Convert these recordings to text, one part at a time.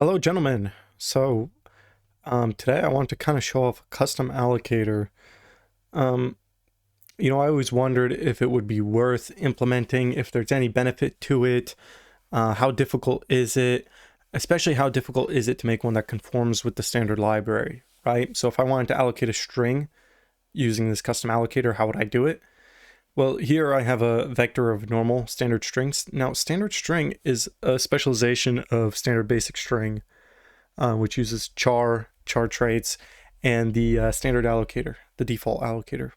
Hello, gentlemen. Today I want to kind of show off a custom allocator. Um, I always wondered if it would be worth implementing, if there's any benefit to it. How difficult is it? Especially how difficult is it to make one that conforms with the standard library, right? So if I wanted to allocate a string using this custom allocator, how would I do it? Well, here I have a vector of normal standard strings. Now, standard string is a specialization of standard basic string, which uses char traits, and the standard allocator, the default allocator.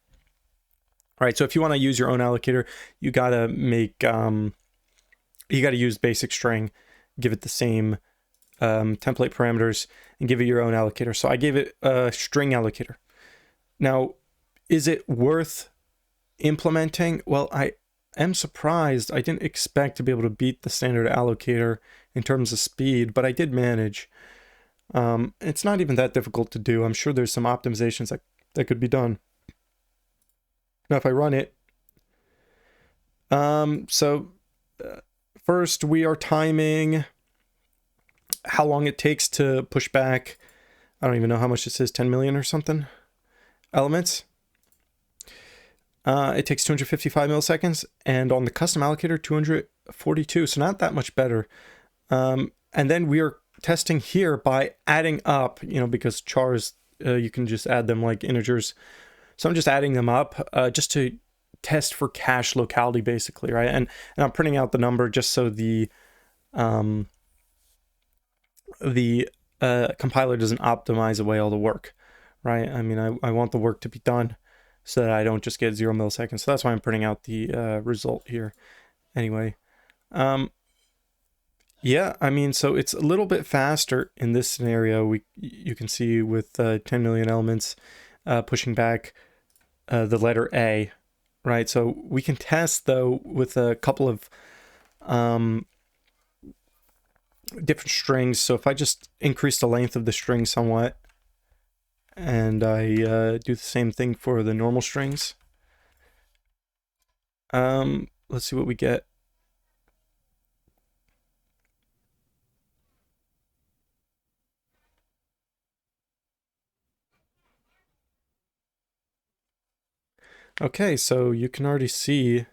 All right, so if you want to use your own allocator, you gotta use basic string, give it the same template parameters, and give it your own allocator. So I gave it a string allocator. Now, is it worth implementing? Well, I am surprised. I didn't expect to be able to beat the standard allocator in terms of speed, but I did manage. It's not even that difficult to do. I'm sure there's some optimizations that could be done. Now, if I run it, first we are timing how long it takes to push back. I don't even know how much this is, 10 million or something elements. It takes 255 milliseconds, and on the custom allocator, 242. So not that much better. And then we are testing here by adding up, because chars, you can just add them like integers. So I'm just adding them up just to test for cache locality, basically, right? And I'm printing out the number just so the compiler doesn't optimize away all the work, right? I mean, I want the work to be done so that I don't just get 0 milliseconds. So that's why I'm printing out the result here. Anyway, yeah, I mean, so it's a little bit faster in this scenario. You can see with 10 million elements pushing back the letter A, right? So we can test, though, with a couple of different strings. So if I just increase the length of the string somewhat, and I do the same thing for the normal strings, let's see what we get. Okay, so you can already see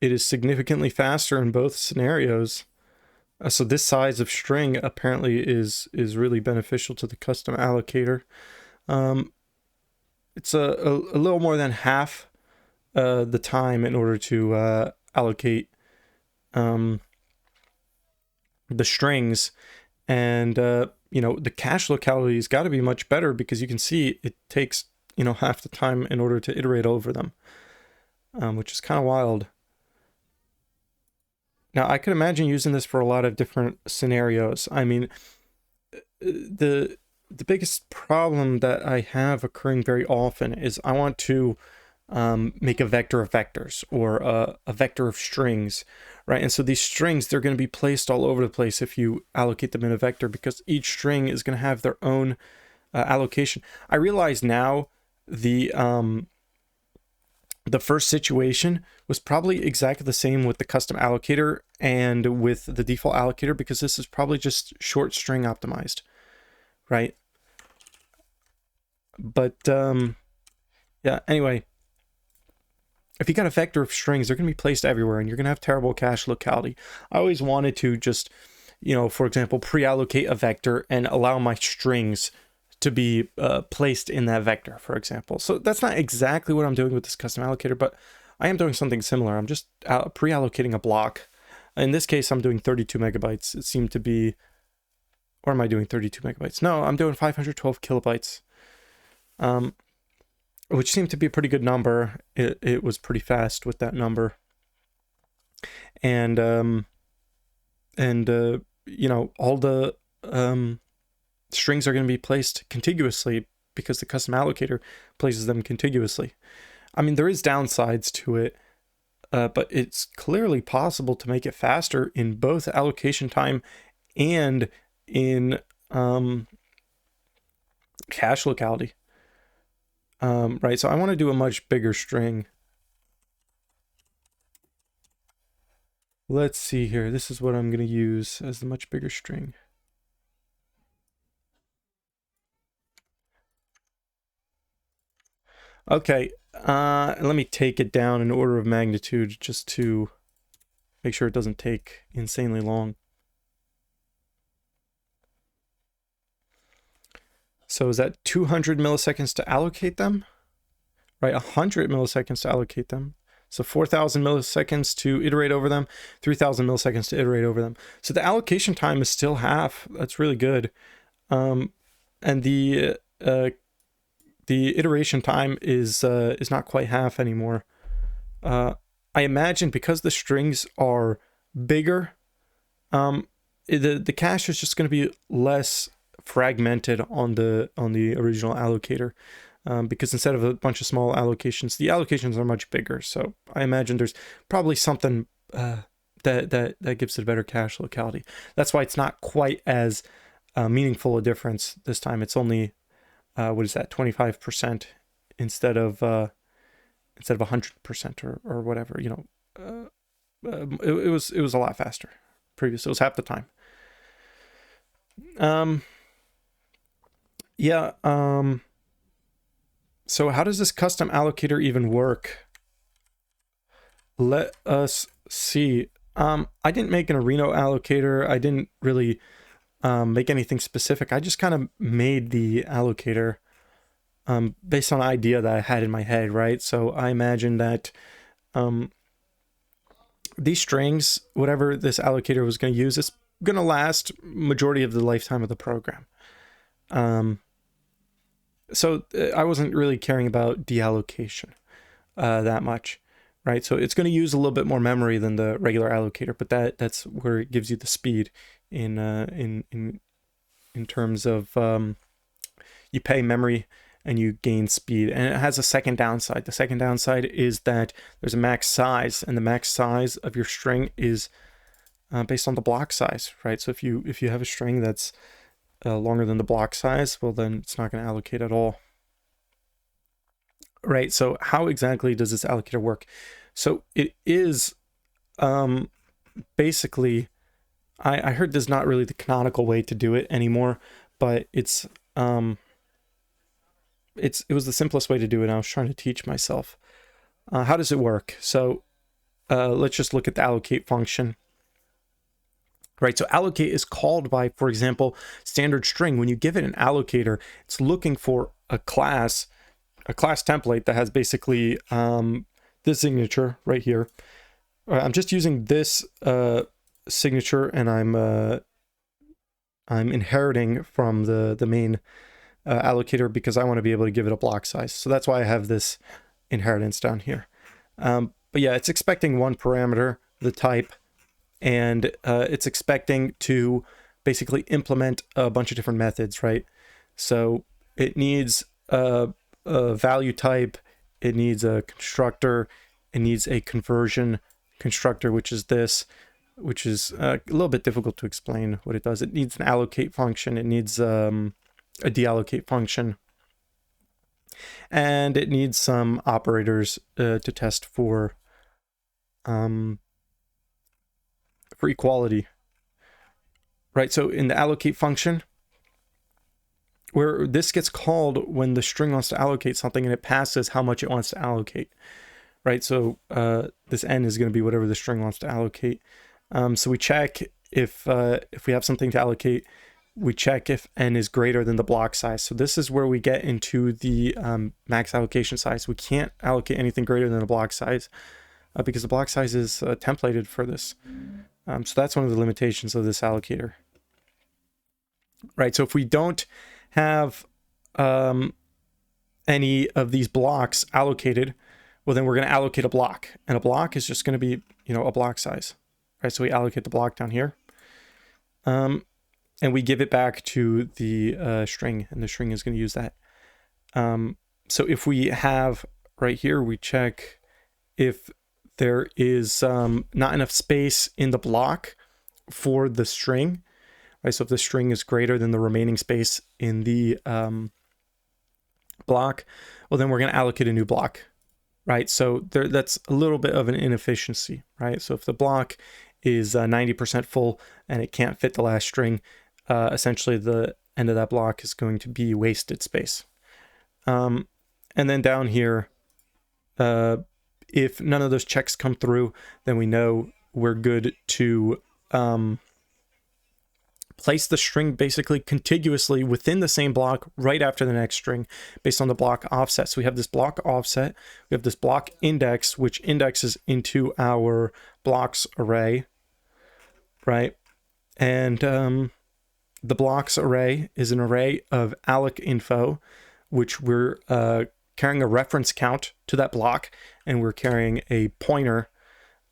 it is significantly faster in both scenarios. So this size of string apparently is really beneficial to the custom allocator. It's a little more than half the time in order to allocate the strings, and the cache locality's got to be much better, because you can see it takes half the time in order to iterate over them, which is kind of wild. Now, I could imagine using this for a lot of different scenarios. I mean, the biggest problem that I have occurring very often is I want to make a vector of vectors, or a vector of strings, right? And so these strings, they're going to be placed all over the place if you allocate them in a vector, because each string is going to have their own allocation. I realize now the first situation was probably exactly the same with the custom allocator and with the default allocator, because this is probably just short string optimized, right? But yeah, anyway, if you got a vector of strings, they're going to be placed everywhere, and you're going to have terrible cache locality. I always wanted to just, for example, pre-allocate a vector and allow my strings to be placed in that vector, for example. So that's not exactly what I'm doing with this custom allocator, but I am doing something similar. I'm just pre-allocating a block. In this case, I'm doing 32 megabytes. It seemed to be, or am I doing 32 megabytes? No, I'm doing 512 kilobytes, which seemed to be a pretty good number. It was pretty fast with that number. And all the strings are going to be placed contiguously, because the custom allocator places them contiguously. I mean, there is downsides to it, but it's clearly possible to make it faster in both allocation time and in cache locality. Right, so I want to do a much bigger string. Let's see here. This is what I'm going to use as the much bigger string. Okay, let me take it down in order of magnitude just to make sure it doesn't take insanely long. So is that 200 milliseconds to allocate them? Right, 100 milliseconds to allocate them. So 4,000 milliseconds to iterate over them, 3,000 milliseconds to iterate over them. So the allocation time is still half. That's really good. And the iteration time is not quite half anymore. I imagine because the strings are bigger, the cache is just going to be less fragmented on the original allocator. Because instead of a bunch of small allocations, the allocations are much bigger. So I imagine there's probably something that gives it a better cache locality. That's why it's not quite as meaningful a difference this time. It's only what is that, 25% instead of 100% or whatever. You know, it was a lot faster. Previous, it was half the time. Yeah. So how does this custom allocator even work? Let us see. I didn't make an Reno allocator. I didn't really make anything specific. I just kind of made the allocator based on an idea that I had in my head, right? So I imagined that these strings, whatever this allocator was going to use, is going to last majority of the lifetime of the program. So I wasn't really caring about deallocation that much, right? So it's going to use a little bit more memory than the regular allocator, but that's where it gives you the speed in terms of you pay memory and you gain speed. And it has a second downside. The second downside is that there's a max size, and the max size of your string is based on the block size, right? So if you have a string that's longer than the block size, well, then it's not going to allocate at all. Right, so how exactly does this allocator work? So it is basically, I heard there's not really the canonical way to do it anymore, but it was the simplest way to do it. I was trying to teach myself. How does it work? So let's just look at the allocate function. Right, so allocate is called by, for example, standard string. When you give it an allocator, it's looking for a class template that has basically this signature right here. I'm just using this signature, and I'm inheriting from the main allocator because I want to be able to give it a block size. So that's why I have this inheritance down here. But yeah, it's expecting one parameter, the type, and it's expecting to basically implement a bunch of different methods, right? So it needs a value type, it needs a constructor, it needs a conversion constructor, which is this, which is a little bit difficult to explain what it does. It needs an allocate function, it needs a deallocate function, and it needs some operators to test for equality, right? So in the allocate function, where this gets called when the string wants to allocate something and it passes how much it wants to allocate, right? So this n is going to be whatever the string wants to allocate. So we check if we have something to allocate, we check if n is greater than the block size. So this is where we get into the max allocation size. We can't allocate anything greater than the block size because the block size is templated for this. So that's one of the limitations of this allocator. Right, so if we don't have any of these blocks allocated, well, then we're going to allocate a block. And a block is just going to be, a block size. Right, so we allocate the block down here. And we give it back to the string, and the string is going to use that. So if we have right here, we check if there is not enough space in the block for the string, right? So if the string is greater than the remaining space in the block, well, then we're going to allocate a new block, right? So that's a little bit of an inefficiency, right? So if the block is 90% full and it can't fit the last string, essentially the end of that block is going to be wasted space. And And then down here, if none of those checks come through, then we know we're good to place the string basically contiguously within the same block right after the next string based on the block offset. So we have this block offset, we have this block index, which indexes into our blocks array, right? And the blocks array is an array of alloc info, which we're carrying a reference count to that block, and we're carrying a pointer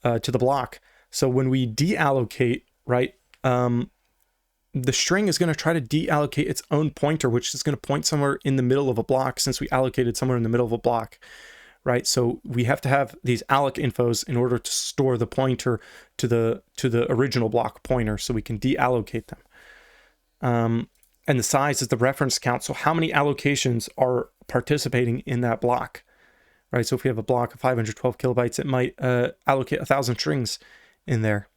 to the block. So when we deallocate, right, the string is going to try to deallocate its own pointer, which is going to point somewhere in the middle of a block since we allocated somewhere in the middle of a block, right? So we have to have these alloc infos in order to store the pointer to the original block pointer so we can deallocate them. And the size is the reference count. So how many allocations are participating in that block, right? So if we have a block of 512 kilobytes, it might allocate 1,000 strings in there.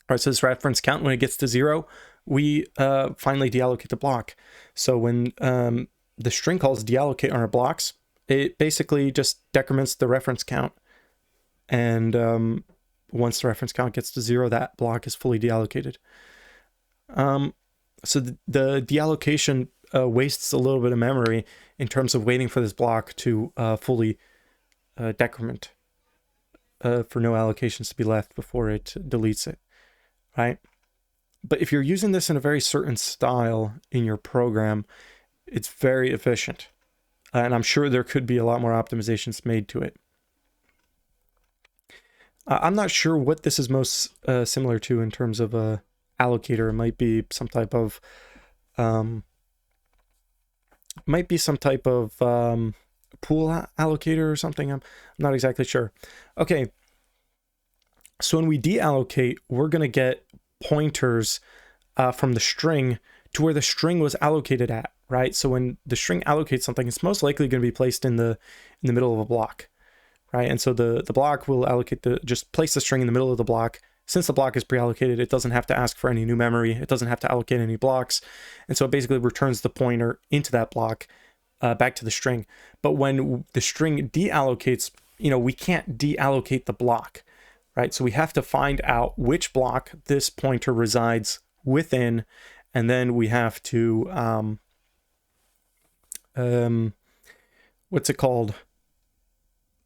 All right, so this reference count, when it gets to 0, we finally deallocate the block. So when the string calls deallocate on our blocks, it basically just decrements the reference count. And once the reference count gets to 0, that block is fully deallocated. So the deallocation wastes a little bit of memory in terms of waiting for this block to fully decrement for no allocations to be left before it deletes it. Right? But if you're using this in a very certain style in your program, it's very efficient. And I'm sure there could be a lot more optimizations made to it. I'm not sure what this is most similar to in terms of a allocator. It might be some type of pool allocator or something. I'm not exactly sure. Okay. So when we deallocate, we're going to get pointers from the string to where the string was allocated at, right? So when the string allocates something, it's most likely going to be placed in the middle of a block, right? And so the block will just place the string in the middle of the block. Since the block is pre-allocated, it doesn't have to ask for any new memory. It doesn't have to allocate any blocks. And so it basically returns the pointer into that block back to the string. But when the string deallocates, we can't deallocate the block. Right, so we have to find out which block this pointer resides within, and then we have to, what's it called?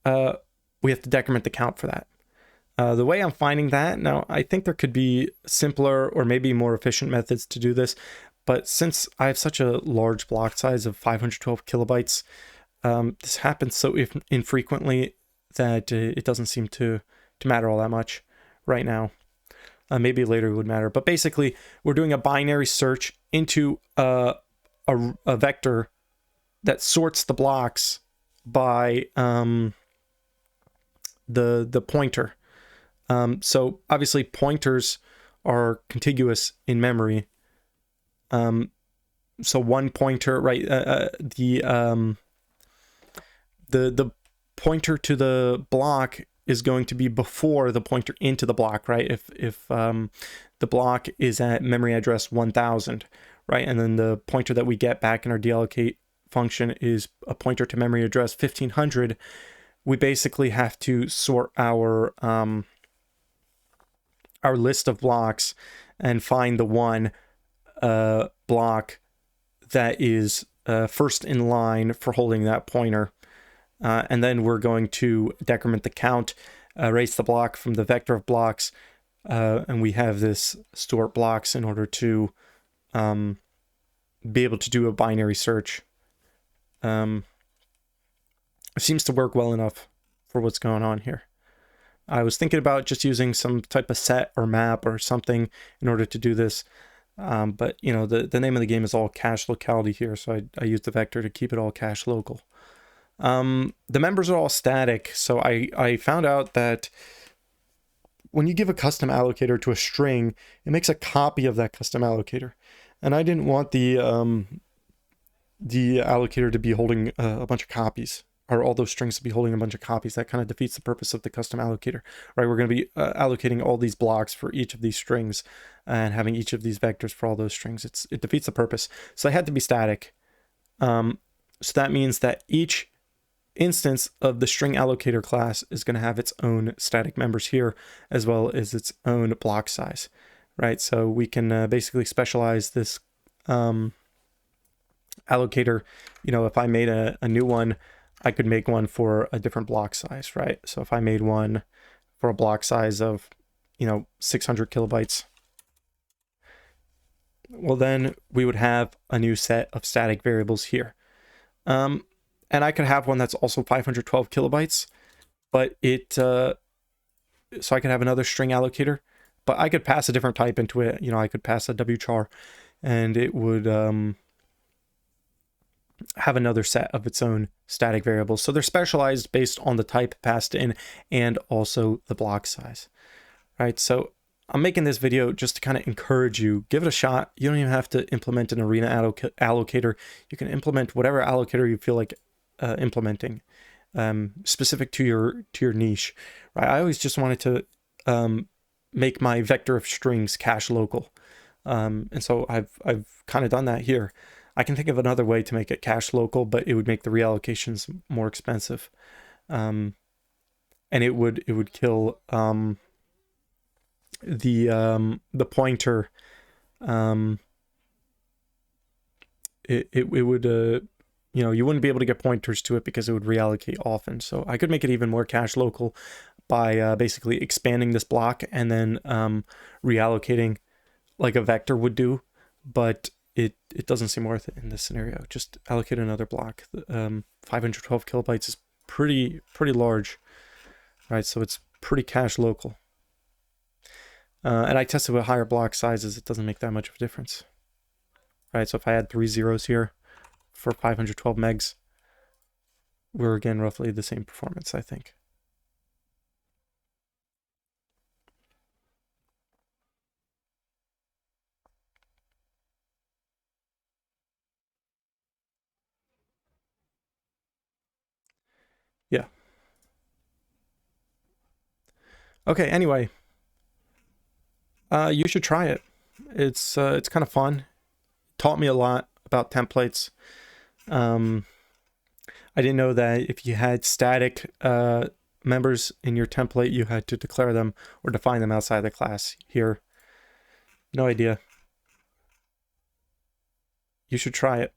We have to decrement the count for that. The way I'm finding that, now I think there could be simpler or maybe more efficient methods to do this, but since I have such a large block size of 512 kilobytes, this happens so infrequently that it doesn't seem to matter all that much right now. Maybe later it would matter, but basically we're doing a binary search into a vector that sorts the blocks by the pointer. So obviously pointers are contiguous in memory. So one pointer, right? The pointer to the block is going to be before the pointer into the block, right? If the block is at memory address 1000, right? And then the pointer that we get back in our deallocate function is a pointer to memory address 1500, we basically have to sort our list of blocks and find the one block that is first in line for holding that pointer. And then we're going to decrement the count, erase the block from the vector of blocks, and we have this sort blocks in order to be able to do a binary search. It seems to work well enough for what's going on here. I was thinking about just using some type of set or map or something in order to do this. But the name of the game is all cache locality here, so I used the vector to keep it all cache local. The members are all static, so I found out that when you give a custom allocator to a string, it makes a copy of that custom allocator. And I didn't want the allocator to be holding a bunch of copies, or all those strings to be holding a bunch of copies. That kind of defeats the purpose of the custom allocator, right? We're going to be allocating all these blocks for each of these strings and having each of these vectors for all those strings. It defeats the purpose. So they had to be static. So that means that each instance of the string allocator class is going to have its own static members here, as well as its own block size, right? So we can basically specialize this allocator. You know, if I made a new one, I could make one for a different block size, right? So if I made one for a block size of, 600 kilobytes, well, then we would have a new set of static variables here. And I could have one that's also 512 kilobytes, but so I could have another string allocator, but I could pass a different type into it. I could pass a wchar, and it would have another set of its own static variables. So they're specialized based on the type passed in and also the block size, right? So I'm making this video just to kind of encourage you, give it a shot. You don't even have to implement an arena allocator. You can implement whatever allocator you feel like implementing, specific to your niche, right? I always just wanted to make my vector of strings cache local, and so I've kind of done that here. I can think of another way to make it cache local, but it would make the reallocations more expensive, and it would kill the pointer. It would you wouldn't be able to get pointers to it because it would reallocate often. So I could make it even more cache local by basically expanding this block and then reallocating like a vector would do, but it doesn't seem worth it in this scenario. Just allocate another block. 512 kilobytes is pretty large, right? So it's pretty cache local. And I tested with higher block sizes. It doesn't make that much of a difference, right? So if I had 3 zeros here for 512 megs, we're again roughly the same performance, I think. Yeah. Okay, anyway, you should try it. It's kind of fun. Taught me a lot about templates. I didn't know that if you had static members in your template, you had to declare them or define them outside the class here. No idea. You should try it.